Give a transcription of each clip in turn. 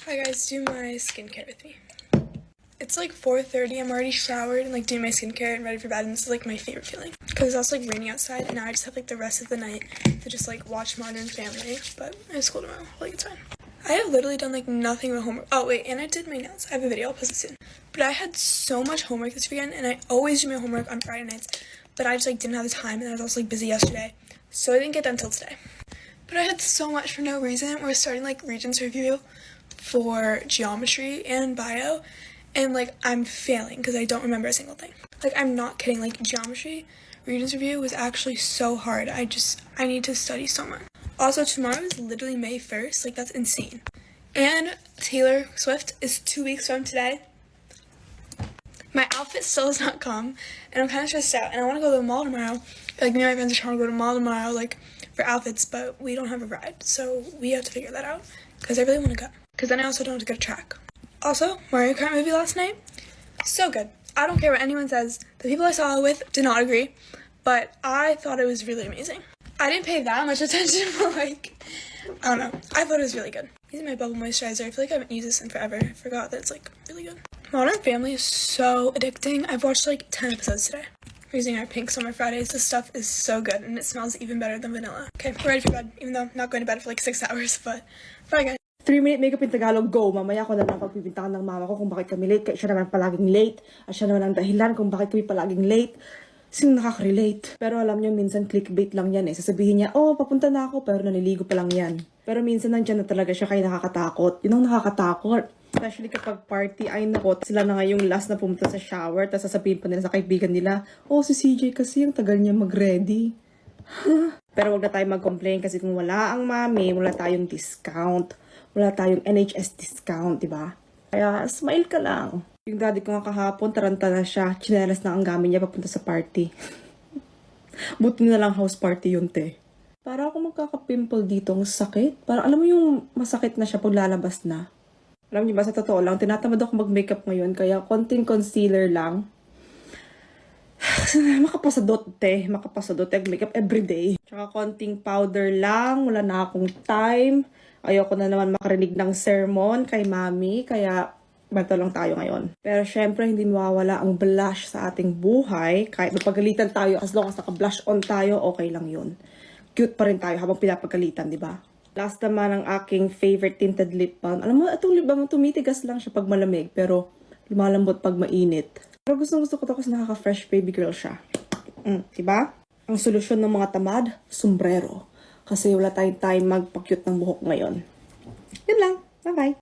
Hi guys, do my skincare with me. It's like 4:30, I'm already showered and like doing my skincare and ready for bed, and this is like my favorite feeling. Because it's also like raining outside and now I just have like the rest of the night to just like watch Modern Family, but I have school tomorrow, like it's fine. I have literally done like nothing but homework. Oh wait, and I did my nails. I have a video, I'll post it soon. But I had so much homework this weekend, and I always do my homework on Friday nights, but I just like didn't have the time, and I was also like busy yesterday, so I didn't get done until today. But I had so much for no reason. We're starting like Regents review for geometry and bio, and like I'm failing because I don't remember a single thing. Like I'm not kidding, like geometry Regents review was actually so hard. I need to study so much. Also, tomorrow is literally May 1st, like that's insane. And Taylor Swift is 2 weeks from today. My outfit still has not come, and I'm kind of stressed out, and I want to go to the mall tomorrow. Like me and my friends are trying to go to the mall tomorrow, like for outfits, but we don't have a ride, so we have to figure that out, because I really want to go. Because then I also don't have to go to track. Also, Mario Kart movie last night, so good. I don't care what anyone says. The people I saw it with did not agree, but I thought it was really amazing. I didn't pay that much attention, but like, I don't know. I thought it was really good. Using my bubble moisturizer. I feel like I haven't used this in forever. I forgot that it's like really good. Modern Family is so addicting. I've watched like 10 episodes today. We're using our pink summer Fridays. This stuff is so good, and it smells even better than vanilla. Okay, we're ready for bed, even though I'm not going to bed for like 6 hours, but bye guys. 3-minute makeup in Tagalog, go! Mamaya ko na lang pagpipintahan ng mama ko kung bakit kami late. Kaya siya naman palaging late. At siya naman ang dahilan kung bakit kami palaging late. Sino nakaka-relate? Pero alam niyo, minsan clickbait lang yan eh. Sasabihin niya, oh, papunta na ako, pero naniligo pa lang yan. Pero minsan nandiyan na talaga siya kaya nakakatakot. Yun ang nakakatakot. Especially kapag party, ay nako, sila na nga yung last na pumunta sa shower, tapos sasabihin pa nila sa kaibigan nila, oh, si CJ kasi ang tagal niya mag-ready. Pero wag na tayo mag-complain kasi kung wala ang mami, wala tayong discount. Wala tayong NHS discount, diba? Kaya smile ka lang. Yung daddy ko nga kahapon, taranta na siya. Chinelas na ang gamit niya papunta sa party. Buti na lang house party yun, te. Para ako magkaka-pimple dito, ang sakit. Para alam mo yung masakit na siya pag lalabas na. Alam niyo ba, sa totoo lang, tinatamad ako mag-makeup ngayon, kaya konting concealer lang. Makapasadot, te. Makapasadot, mag-makeup everyday. Tsaka konting powder lang, wala na akong time. Ayoko na naman makarinig ng sermon kay mami, kaya ganito lang tayo ngayon. Pero syempre, hindi mawawala ang blush sa ating buhay. Kahit mapagalitan tayo, as long as naka-blush on tayo, okay lang yun. Cute pa rin tayo habang pinapagalitan, di ba? Last naman ang aking favorite tinted lip balm. Alam mo, itong lip balm, tumitigas lang siya pag malamig, pero lumalambot pag mainit. Pero gusto ko to kasi nakaka-fresh baby girl siya. Diba? Ang solusyon ng mga tamad, sombrero. Kasi wala tayong time magpa-cute ng buhok ngayon. Yun lang. Bye-bye.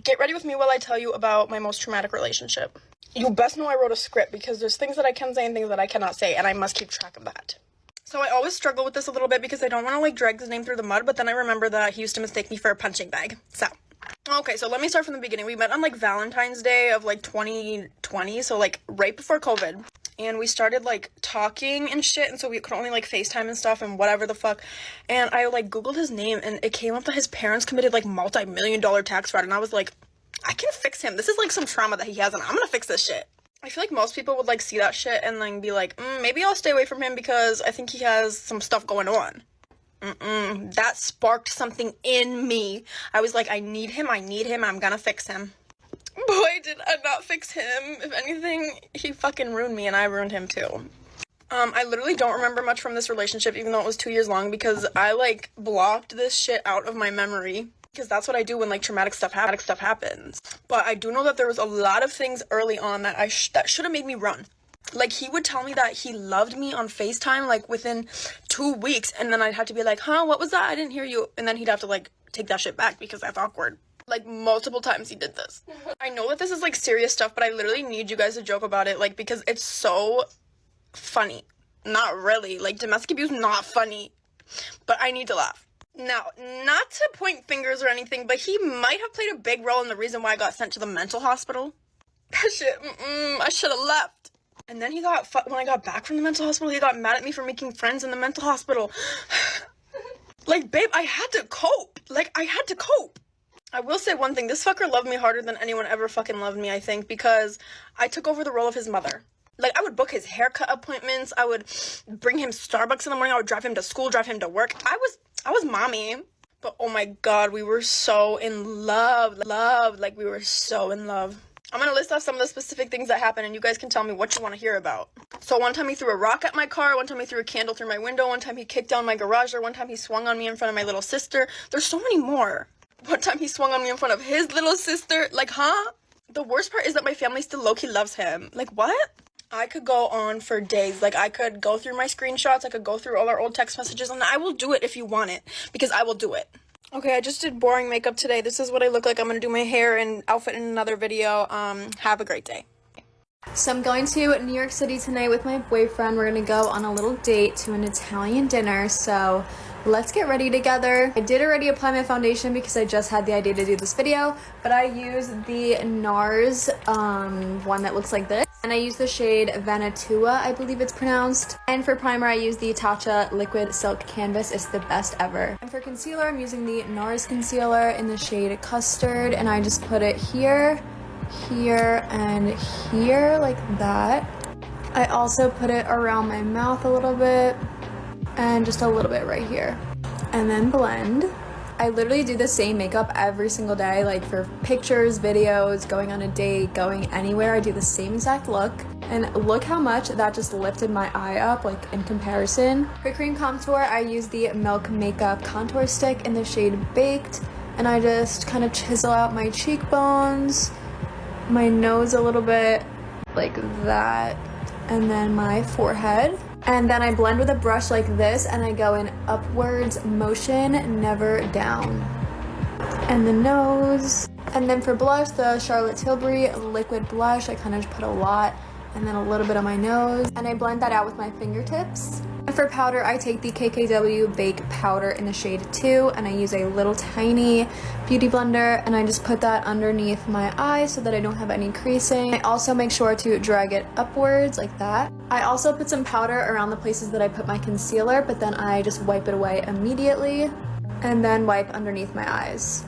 Get ready with me while I tell you about my most traumatic relationship. You best know I wrote a script because there's things that I can say and things that I cannot say, and I must keep track of that. So I always struggle with this a little bit because I don't want to like drag his name through the mud, but then I remember that he used to mistake me for a punching bag. So, okay, so let me start from the beginning. We met on like Valentine's Day of like 2020, so like right before COVID. And we started like talking and shit, and so we could only like FaceTime and stuff and whatever the fuck. And I like Googled his name, and it came up that his parents committed like multi-million-dollar tax fraud, and I was like, I can fix him. This is like some trauma that he has, and I'm gonna fix this shit. I feel like most people would like see that shit and then be like, maybe I'll stay away from him because I think he has some stuff going on. That sparked something in me. I was like, I need him, I'm gonna fix him. Boy, did I not fix him. If anything, he fucking ruined me, and I ruined him too. I literally don't remember much from this relationship, even though it was 2 years long, because I like blocked this shit out of my memory. Because that's what I do when like traumatic stuff happens. But I do know that there was a lot of things early on that that should have made me run. Like, he would tell me that he loved me on FaceTime like within 2 weeks, and then I'd have to be like, huh, what was that? I didn't hear you. And then he'd have to like take that shit back because that's awkward. Like, multiple times he did this. I know that this is like serious stuff, but I literally need you guys to joke about it, like, because it's so funny. Not really. Like, domestic abuse, not funny. But I need to laugh. Now, not to point fingers or anything, but he might have played a big role in the reason why I got sent to the mental hospital. That shit, I should have left. And then when I got back from the mental hospital, he got mad at me for making friends in the mental hospital. Like, babe, I had to cope. I will say one thing, this fucker loved me harder than anyone ever fucking loved me, I think, because I took over the role of his mother. Like, I would book his haircut appointments, I would bring him Starbucks in the morning, I would drive him to school, drive him to work. I was mommy. But oh my god, we were so in love. Like we were so in love. I'm gonna list off some of the specific things that happened and you guys can tell me what you want to hear about. So one time he threw a rock at my car, one time he threw a candle through my window, one time he kicked down my garage door, one time he swung on me in front of my little sister. There's so many more. One time he swung on me in front of his little sister. Like, huh? The worst part is that my family still low-key loves him. Like, what? I could go on for days. Like, I could go through my screenshots, I could go through all our old text messages, and I will do it if you want it, because I will do it. Okay, I just did boring makeup today. This is what I look like. I'm gonna do my hair and outfit in another video. Have a great day. So I'm going to New York City tonight with my boyfriend. We're gonna go on a little date to an Italian dinner, so let's get ready together. I did already apply my foundation because I just had the idea to do this video, but I used the NARS one that looks like this, and I used the shade Vanuatu, I believe it's pronounced. And for primer, I used the Tatcha Liquid Silk Canvas. It's the best ever. And for concealer, I'm using the NARS concealer in the shade Custard, and I just put it here, here, and here, like that. I also put it around my mouth a little bit, and just a little bit right here, and then blend. I literally do the same makeup every single day, like for pictures, videos, going on a date, going anywhere. I do the same exact look, and look how much that just lifted my eye up, like in comparison. For cream contour, I use the Milk Makeup contour stick in the shade Baked, and I just kind of chisel out my cheekbones, my nose a little bit, like that, and then my forehead. And then I blend with a brush like this, and I go in upwards motion, never down. And the nose. And then for blush, the Charlotte Tilbury liquid blush, I kind of just put a lot, and then a little bit on my nose, and I blend that out with my fingertips. And for powder, I take the KKW Bake Powder in the shade 2, and I use a little tiny beauty blender, and I just put that underneath my eyes so that I don't have any creasing. I also make sure to drag it upwards like that. I also put some powder around the places that I put my concealer, but then I just wipe it away immediately, and then wipe underneath my eyes.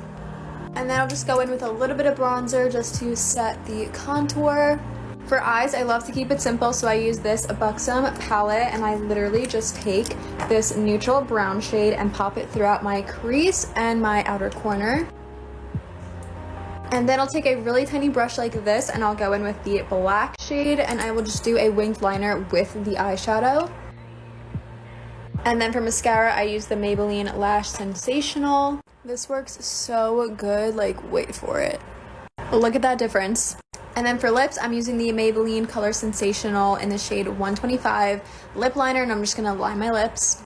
And then I'll just go in with a little bit of bronzer just to set the contour. For eyes, I love to keep it simple, so I use this Buxom palette, and I literally just take this neutral brown shade and pop it throughout my crease and my outer corner. And then I'll take a really tiny brush like this, and I'll go in with the black shade, and I will just do a winged liner with the eyeshadow. And then for mascara, I use the Maybelline Lash Sensational. This works so good, like wait for it. Look at that difference. And then for lips, I'm using the Maybelline Color Sensational in the shade 125 lip liner, and I'm just gonna line my lips.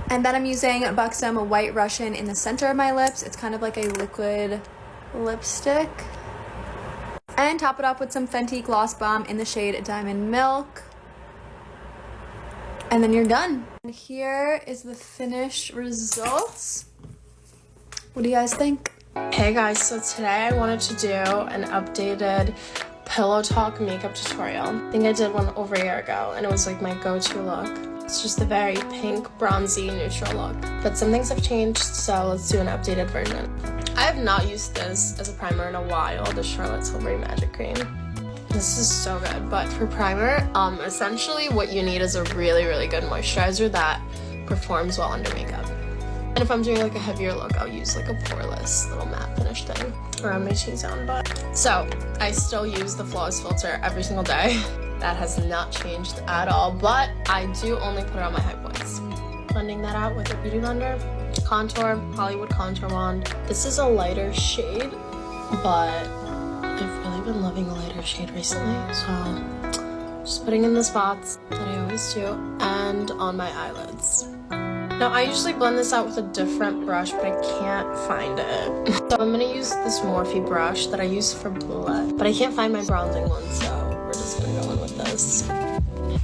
And then I'm using Buxom White Russian in the center of my lips. It's kind of like a liquid lipstick. And top it off with some Fenty Gloss Bomb in the shade Diamond Milk. And then you're done. And here is the finished results. What do you guys think? Hey guys, so today I wanted to do an updated Pillow Talk makeup tutorial. I think I did one over a year ago, and it was like my go-to look. It's just a very pink, bronzy, neutral look. But some things have changed, so let's do an updated version. I have not used this as a primer in a while, the Charlotte Tilbury Magic Cream. This is so good, but for primer, essentially what you need is a really, really good moisturizer that performs well under makeup. And if I'm doing like a heavier look, I'll use like a poreless little matte finish thing around my T-zone. But so I still use the Flawless filter every single day. That has not changed at all, but I do only put it on my high points. Blending that out with a beauty blender, contour, Hollywood contour wand. This is a lighter shade, but I've really been loving the lighter shade recently, so just putting in the spots that I always do, and on my eyelids. Now, I usually blend this out with a different brush, but I can't find it. So I'm gonna use this Morphe brush that I use for blood, but I can't find my bronzing one, so we're just gonna go in with this.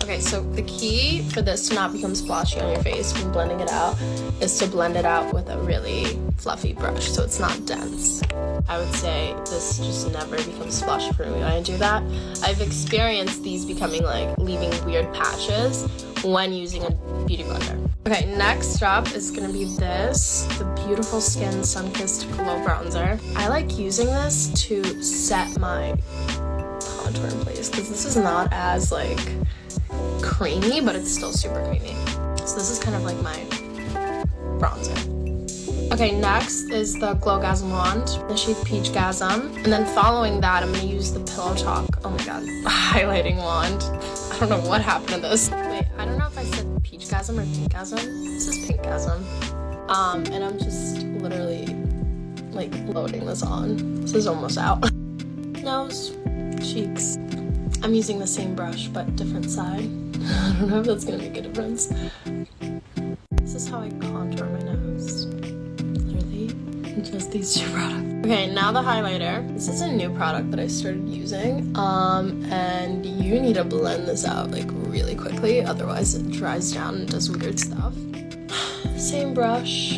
Okay, so the key for this to not become splotchy on your face when blending it out is to blend it out with a really fluffy brush, so it's not dense. I would say this just never becomes splotchy for me when I do that. I've experienced these becoming like leaving weird patches when using a beauty blender. Okay, next up is gonna be this, the Beautiful Skin Sunkissed Glow Bronzer. I like using this to set my contour in place, because this is not as like creamy, but it's still super creamy. So this is kind of like my bronzer. Okay, next is the Glowgasm wand, the shade Peachgasm. And then following that, I'm gonna use the Pillow Talk, oh my god, highlighting wand. I don't know what happened to this. Wait, I don't know if I said Peachgasm or Pinkgasm. This is Pinkgasm. And I'm just literally like loading this on. This is almost out. Nose, cheeks. I'm using the same brush, but different side. I don't know if that's gonna make a difference. This is how I contour my nose. Literally, just these two products. Okay, now the highlighter. This is a new product that I started using. And you need to blend this out like really quickly, otherwise it dries down and does weird stuff. Same brush,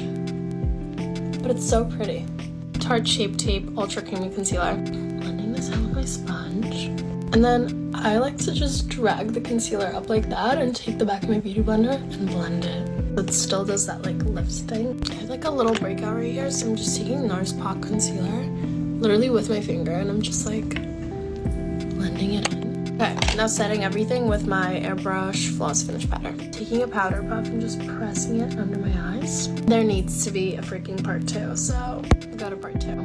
but it's so pretty. Tarte Shape Tape Ultra Creamy Concealer. Blending this out with my sponge. And then I like to just drag the concealer up like that and take the back of my beauty blender and blend it. It still does that like lips thing. I have like a little breakout right here, so I'm just taking NARS Pot Concealer, literally with my finger, and I'm just like blending it in. Okay, now setting everything with my airbrush Flawless Finish powder. Taking a powder puff and just pressing it under my eyes. There needs to be a freaking part 2, so we got a part 2.